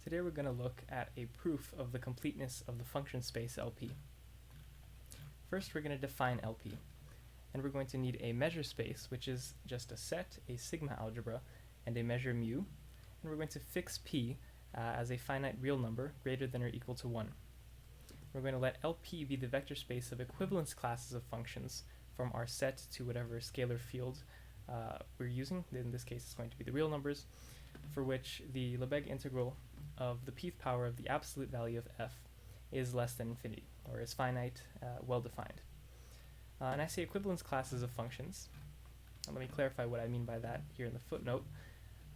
Today we're going to look at a proof of the completeness of the function space LP. First we're going to define LP, and we're going to need a measure space, which is just a set, a sigma algebra, and a measure mu, and we're going to fix P as a finite real number greater than or equal to 1. We're going to let LP be the vector space of equivalence classes of functions from our set to whatever scalar field we're using. In this case it's going to be the real numbers, for which the Lebesgue integral of the pth power of the absolute value of f is less than infinity, or is finite, well defined. And I say equivalence classes of functions. Let me clarify what I mean by that here in the footnote.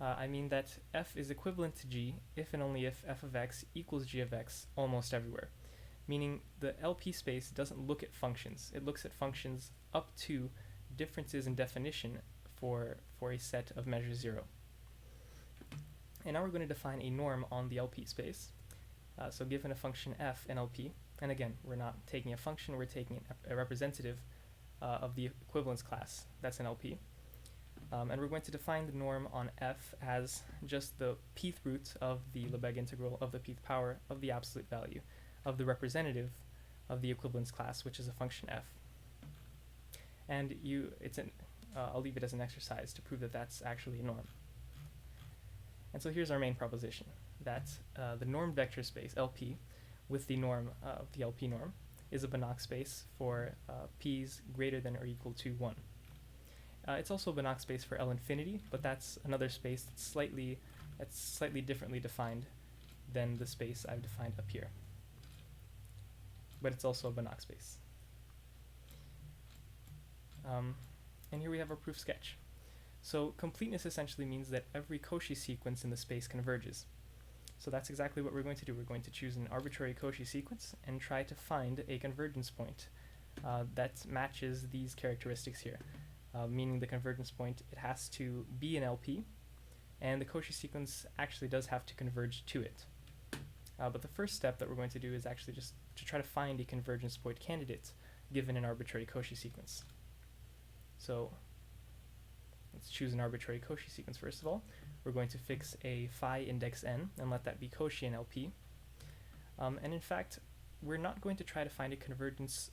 I mean that f is equivalent to g if and only if f of x equals g of x almost everywhere. Meaning the LP space doesn't look at functions, it looks at functions up to differences in definition for a set of measure 0. And now we're going to define a norm on the LP space. So given a function f in LP, and again, we're not taking a function, we're taking a representative of the equivalence class that's in LP. And we're going to define the norm on f as just the pth root of the Lebesgue integral of the pth power of the absolute value of the representative of the equivalence class, which is a function f. And I'll leave it as an exercise to prove that that's actually a norm. And so here's our main proposition, that the normed vector space, LP, with the norm of the LP norm, is a Banach space for p's greater than or equal to 1. It's also a Banach space for L infinity, but that's another space that's slightly differently defined than the space I've defined up here. But it's also a Banach space. And here we have our proof sketch. So completeness essentially means that every Cauchy sequence in the space converges. So that's exactly what we're going to do. We're going to choose an arbitrary Cauchy sequence and try to find a convergence point that matches these characteristics here. Meaning the convergence point, it has to be an LP, and the Cauchy sequence actually does have to converge to it. But the first step that we're going to do is actually just to try to find a convergence point candidate given an arbitrary Cauchy sequence. So let's choose an arbitrary Cauchy sequence first of all. We're going to fix a phi index n and let that be Cauchy in LP. And in fact, we're not going to try to find a convergence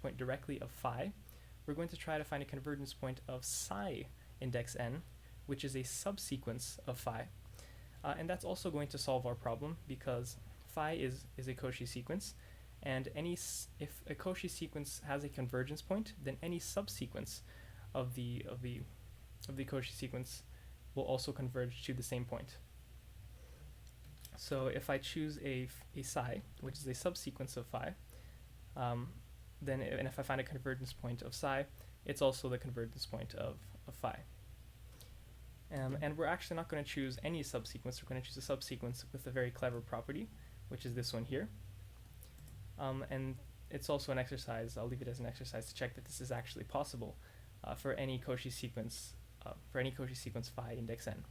point directly of phi. We're going to try to find a convergence point of psi index n, which is a subsequence of phi. And that's also going to solve our problem, because phi is a Cauchy sequence, and if a Cauchy sequence has a convergence point, then any subsequence of the Cauchy sequence will also converge to the same point. So if I choose a psi, which is a subsequence of phi, and if I find a convergence point of psi, it's also the convergence point of phi. And we're actually not going to choose any subsequence, we're going to choose a subsequence with a very clever property, which is this one here. And it's also an exercise, I'll leave it as an exercise to check that this is actually possible for any Cauchy sequence phi index n.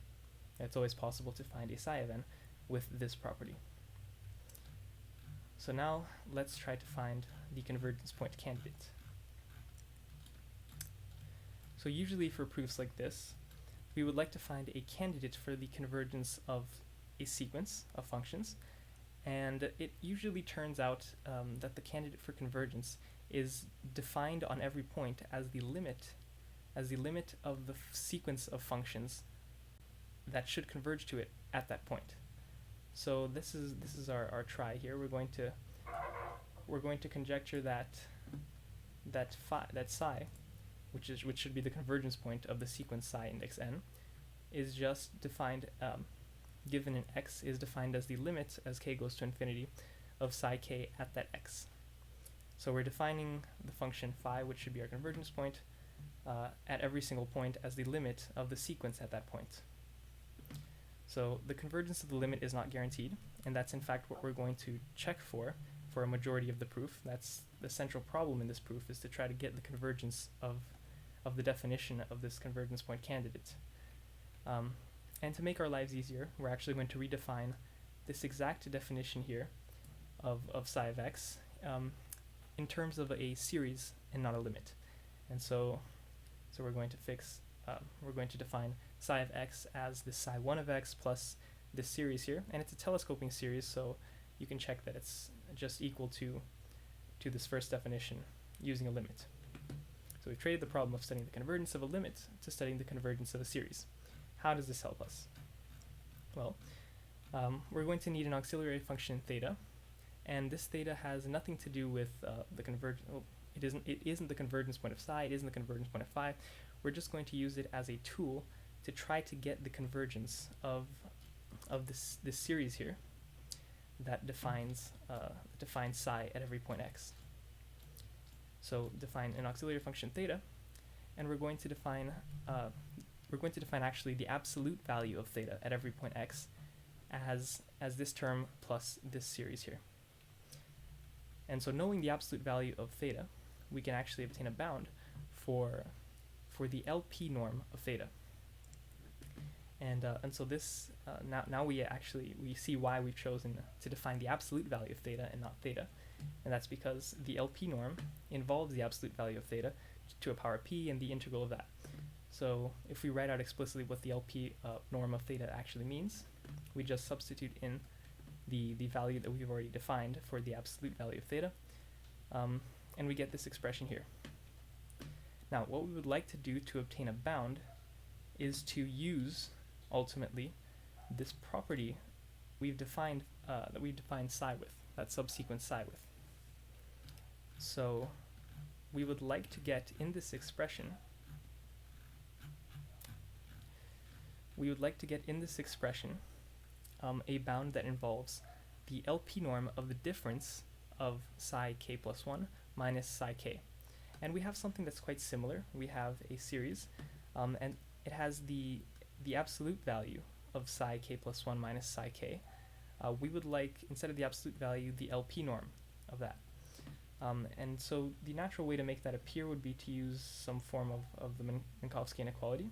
It's always possible to find a psi of n with this property. So now let's try to find the convergence point candidate. So usually for proofs like this, we would like to find a candidate for the convergence of a sequence of functions, and it usually turns out that the candidate for convergence is defined on every point as the limit of the sequence of functions that should converge to it at that point. So this is our try here. We're going to conjecture that psi, which should be the convergence point of the sequence psi index n, is just defined, given an x, is defined as the limit as k goes to infinity of psi k at that x. So we're defining the function phi, which should be our convergence point, at every single point as the limit of the sequence at that point. So the convergence of the limit is not guaranteed, and that's in fact what we're going to check for a majority of the proof. That's the central problem in this proof, is to try to get the convergence of the definition of this convergence point candidate. And to make our lives easier, we're actually going to redefine this exact definition here of psi of x in terms of a series and not a limit. And so we're going to define psi of x as the psi 1 of x plus this series here, and it's a telescoping series, so you can check that it's just equal to this first definition using a limit. So we've traded the problem of studying the convergence of a limit to studying the convergence of a series. How does this help us? Well, we're going to need an auxiliary function theta, and this theta has nothing to do with the convergence. Well, it isn't the convergence point of psi, it isn't the convergence point of phi. We're just going to use it as a tool to try to get the convergence of this series here that defines psi at every point x. So define an auxiliary function theta, and we're going to define actually the absolute value of theta at every point x as this term plus this series here. And so knowing the absolute value of theta, we can actually obtain a bound for the LP norm of theta. And so this now we see why we've chosen to define the absolute value of theta and not theta, and that's because the LP norm involves the absolute value of theta to a power p and the integral of that. So if we write out explicitly what the LP norm of theta actually means, we just substitute in the value that we've already defined for the absolute value of theta, and we get this expression here. Now, what we would like to do to obtain a bound is to use ultimately this property we've defined psi with, that subsequent psi with. So we would like to get in this expression a bound that involves the LP norm of the difference of psi k plus 1 minus psi k. And we have something that's quite similar. We have a series, and it has the absolute value of psi k plus 1 minus psi k. We would like, instead of the absolute value, the LP norm of that. And so the natural way to make that appear would be to use some form of the Minkowski inequality.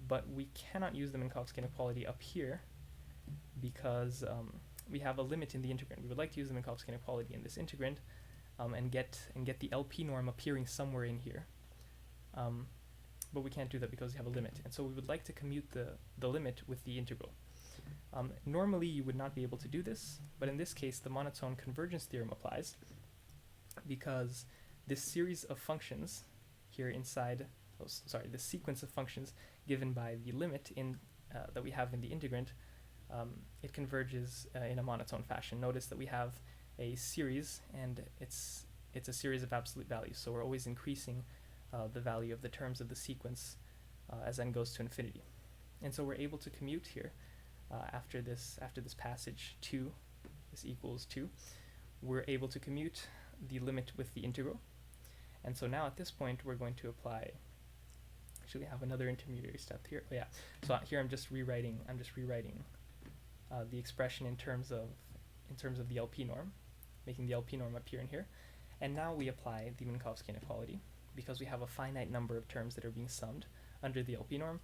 But we cannot use the Minkowski inequality up here because we have a limit in the integrand. We would like to use the Minkowski inequality in this integrand and get the LP norm appearing somewhere in here. But we can't do that because we have a limit. And so we would like to commute the limit with the integral. Normally you would not be able to do this, but in this case the monotone convergence theorem applies because this series of functions here inside, this sequence of functions given by the limit that we have in the integrand, it converges in a monotone fashion. Notice that we have a series, and it's a series of absolute values, so we're always increasing the value of the terms of the sequence as n goes to infinity. And so we're able to commute here after this passage 2, this equals 2, we're able to commute the limit with the integral. And so now at this point we're going to apply, actually have another intermediary step here. Oh yeah, so here I'm just rewriting the expression in terms of the LP norm, making the LP norm appear in here. And now we apply the Minkowski inequality because we have a finite number of terms that are being summed under the LP norm,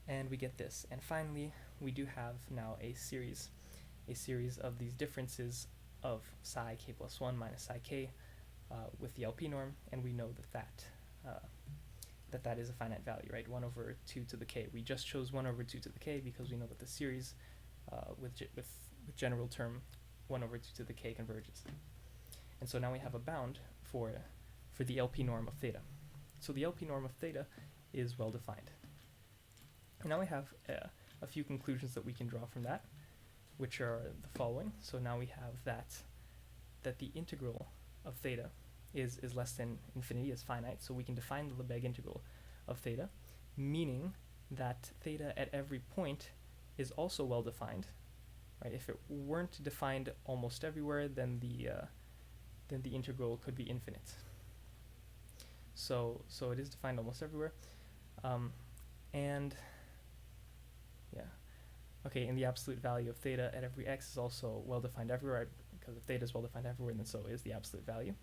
and we get this. And finally, we do have now a series of these differences of psi k plus 1 minus psi k with the LP norm, and we know that is a finite value, right? 1 over 2 to the k. We just chose 1 over 2 to the k because we know that the series with general term 1 over 2 to the k converges. And so now we have a bound for the LP norm of theta. So the LP norm of theta is well defined. And now we have a few conclusions that we can draw from that, which are the following. So now we have that the integral of theta is less than infinity, is finite, so we can define the Lebesgue integral of theta, meaning that theta at every point is also well defined. Right? If it weren't defined almost everywhere, then the integral could be infinite. So it is defined almost everywhere, and yeah, okay. And the absolute value of theta at every x is also well defined everywhere, because if theta is well defined everywhere, then so is the absolute value.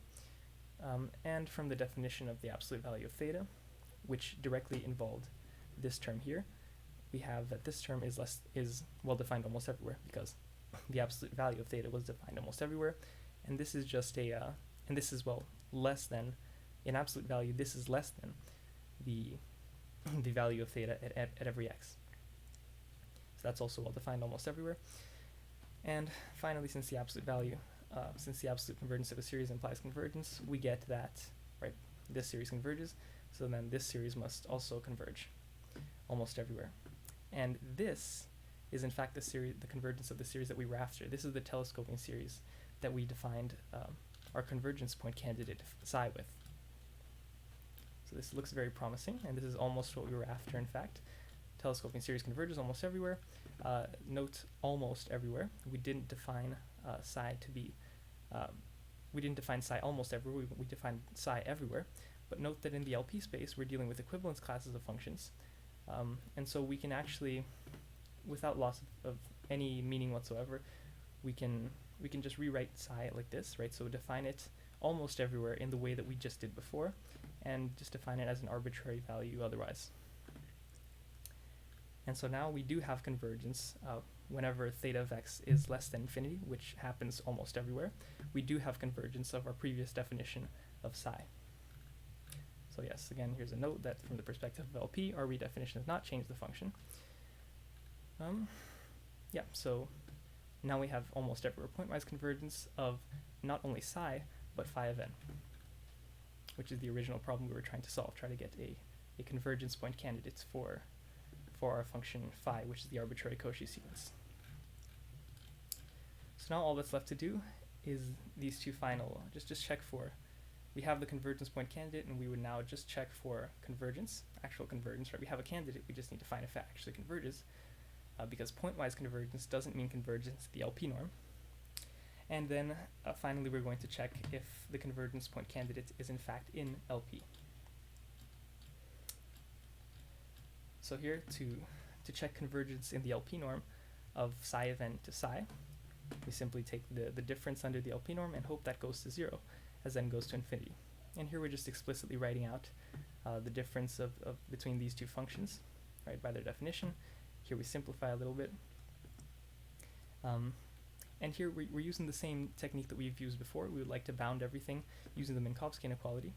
And from the definition of the absolute value of theta, which directly involved this term here, we have that this term is well defined almost everywhere because the absolute value of theta was defined almost everywhere, and this is just and this is less than, in absolute value, this is less than the value of theta at every x. So that's also well defined almost everywhere. And finally, since the absolute convergence of a series implies convergence, we get that, right, this series converges, so then this series must also converge almost everywhere. And this is in fact the convergence of the series that we were after. This is the telescoping series that we defined our convergence point candidate psi with. So this looks very promising, and this is almost what we were after, in fact. Telescoping series converges almost everywhere. Note almost everywhere. We didn't define psi to be, we didn't define psi almost everywhere, we defined psi everywhere. But note that in the LP space, we're dealing with equivalence classes of functions. And so we can actually, without loss of any meaning whatsoever, we can just rewrite psi like this, right? So define it almost everywhere in the way that we just did before, and just define it as an arbitrary value otherwise. And so now we do have convergence whenever theta of x is less than infinity, which happens almost everywhere. We do have convergence of our previous definition of psi. So yes, again, here's a note that from the perspective of LP, our redefinition has not changed the function. Yeah, so now we have almost everywhere pointwise convergence of not only psi, but phi of n, which is the original problem we were trying to solve, try to get a convergence point candidate for our function phi, which is the arbitrary Cauchy sequence. So now all that's left to do is these two final, just check for, we have the convergence point candidate, and we would now just check for convergence, actual convergence, right? We have a candidate, we just need to find if it actually converges, because pointwise convergence doesn't mean convergence to the LP norm. And then finally we're going to check if the convergence point candidate is in fact in LP. So here, to check convergence in the LP norm of psi of n to psi, we simply take the difference under the LP norm and hope that goes to 0 as n goes to infinity. And here we're just explicitly writing out the difference of between these two functions, right, by their definition. Here we simplify a little bit. And here we're using the same technique that we've used before. We would like to bound everything using the Minkowski inequality.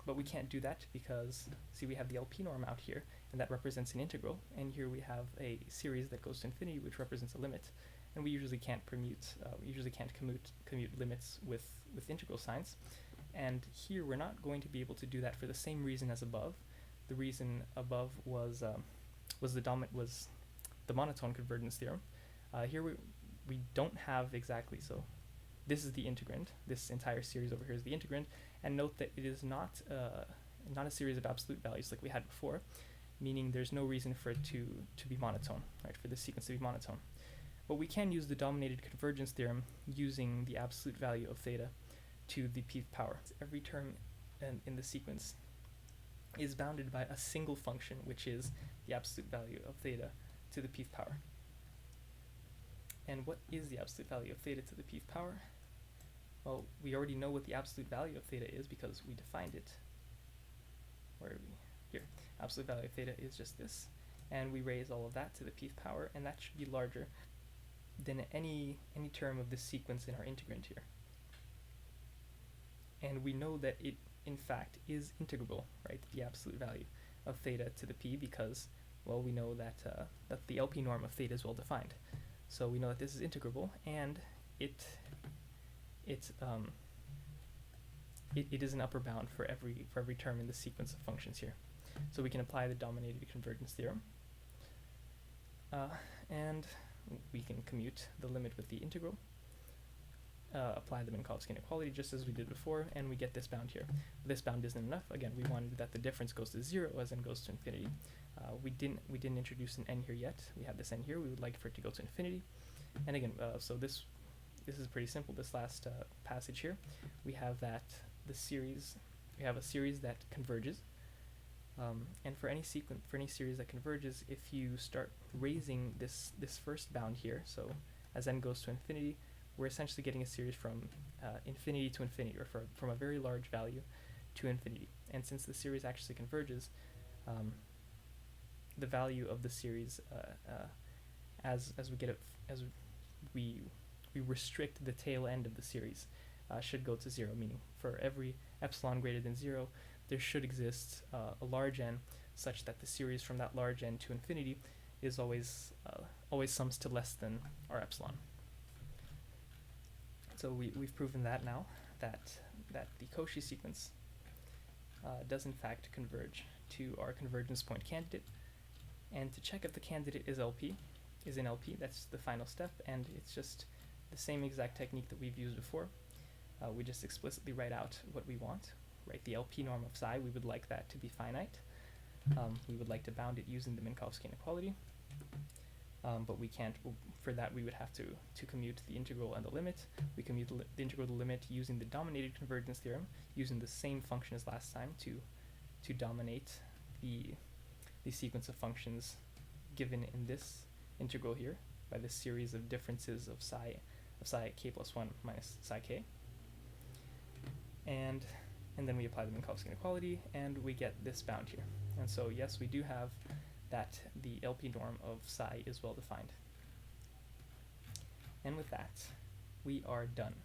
But we can't do that because, see, we have the LP norm out here, and that represents an integral. And here we have a series that goes to infinity, which represents a limit. And we usually can't commute limits with integral signs. And here we're not going to be able to do that for the same reason as above. The reason above was the monotone convergence theorem. Here we don't have exactly, so this is the integrand. This entire series over here is the integrand. And note that it is not a series of absolute values like we had before, meaning there's no reason for it to be monotone, right, for this sequence to be monotone. But we can use the dominated convergence theorem using the absolute value of theta to the pth power. Every term in the sequence is bounded by a single function, which is the absolute value of theta to the pth power. And what is the absolute value of theta to the pth power? Well, we already know what the absolute value of theta is because we defined it. Where are we? Here. Absolute value of theta is just this. And we raise all of that to the pth power, and that should be larger than any term of this sequence in our integrand here. And we know that it, in fact, is integrable, right? The absolute value of theta to the p, because, well, we know that that the LP norm of theta is well defined. So we know that this is integrable, and it is an upper bound for every term in the sequence of functions here. So we can apply the dominated convergence theorem, and we can commute the limit with the integral, apply the Minkowski inequality just as we did before, and we get this bound here. This bound isn't enough. Again, we wanted that the difference goes to 0 as n goes to infinity. We didn't introduce an n here yet. We have this n here. We would like for it to go to infinity. And again, so this is pretty simple. This last passage here, we have that we have a series that converges. And for any series that converges, if you start raising this first bound here, so as n goes to infinity, we're essentially getting a series from infinity to infinity, or from a very large value to infinity. And since the series actually converges, the value of the series, as we restrict the tail end of the series, should go to 0, meaning for every epsilon greater than 0, there should exist a large n such that the series from that large n to infinity is always sums to less than our epsilon. So we've proven that now, that the Cauchy sequence does in fact converge to our convergence point candidate. And to check if the candidate is in LP, that's the final step, and it's just the same exact technique that we've used before. We just explicitly write out what we want, right? The LP norm of psi, we would like that to be finite. We would like to bound it using the Minkowski inequality, but we can't. For that, we would have to commute the integral and the limit. We commute the integral and the limit using the dominated convergence theorem, using the same function as last time to dominate the sequence of functions given in this integral here by this series of differences of psi k plus 1 minus psi k. And then we apply the Minkowski inequality, and we get this bound here. And so, yes, we do have that the LP norm of psi is well defined. And with that, we are done.